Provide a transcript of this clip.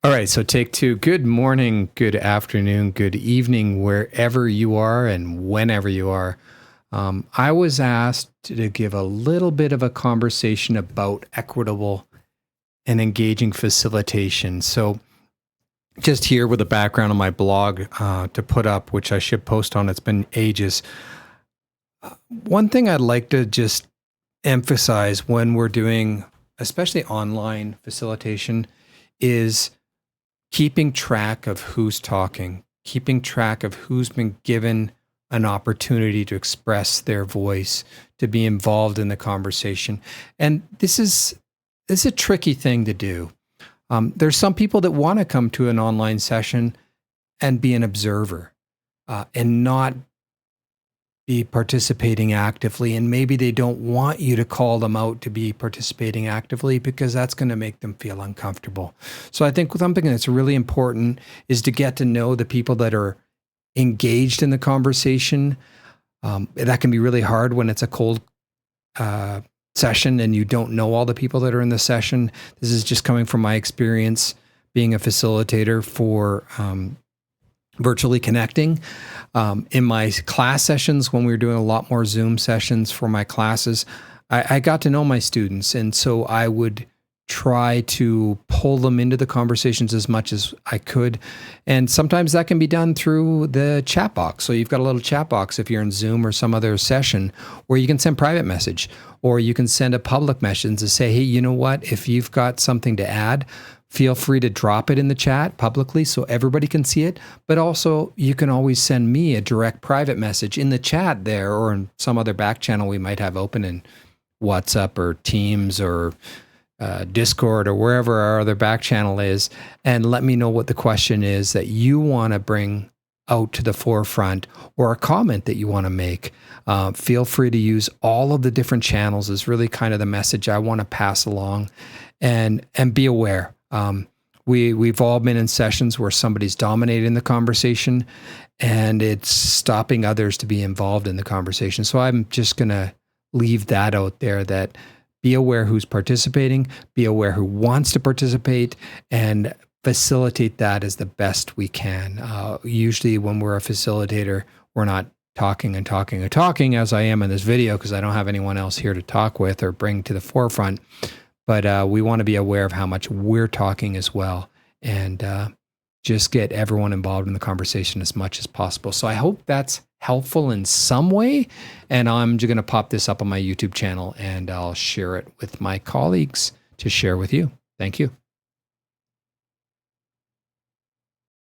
All right, so take two. Good morning, good afternoon, good evening, wherever you are and whenever you are. I was asked to give a little bit of a conversation about equitable and engaging facilitation. So, just here with a background on my blog to put up, which I should post on, it's been ages. One thing I'd like to just emphasize when we're doing, especially online facilitation, is keeping track of who's talking, keeping track of who's been given an opportunity to express their voice, to be involved in the conversation. And this is a tricky thing to do. There's some people that want to come to an online session and be an observer and not be participating actively. And maybe they don't want you to call them out to be participating actively because that's going to make them feel uncomfortable. So I think something that's really important is to get to know the people that are engaged in the conversation. That can be really hard when it's a cold session and you don't know all the people that are in the session. This is just coming from my experience being a facilitator for virtually connecting. In my class sessions, when we were doing a lot more Zoom sessions for my classes, I got to know my students. And so I would try to pull them into the conversations as much as I could. And sometimes that can be done through the chat box. So you've got a little chat box if you're in Zoom or some other session where you can send private message, or you can send a public message to say, hey, you know what? If you've got something to add, feel free to drop it in the chat publicly so everybody can see it. But also, you can always send me a direct private message in the chat there or in some other back channel we might have open in WhatsApp or Teams or Discord or wherever our other back channel is, and let me know what the question is that you want to bring out to the forefront or a comment that you want to make. Feel free to use all of the different channels is really kind of the message I want to pass along, and be aware. We've all been in sessions where somebody's dominating the conversation and it's stopping others to be involved in the conversation. So I'm just going to leave that out there, that be aware who's participating, be aware who wants to participate, and facilitate that as the best we can. Usually when we're a facilitator, we're not talking and talking and talking as I am in this video because I don't have anyone else here to talk with or bring to the forefront. But we want to be aware of how much we're talking as well, and just get everyone involved in the conversation as much as possible. So I hope that's helpful in some way, and I'm just going to pop this up on my YouTube channel, and I'll share it with my colleagues to share with you. Thank you.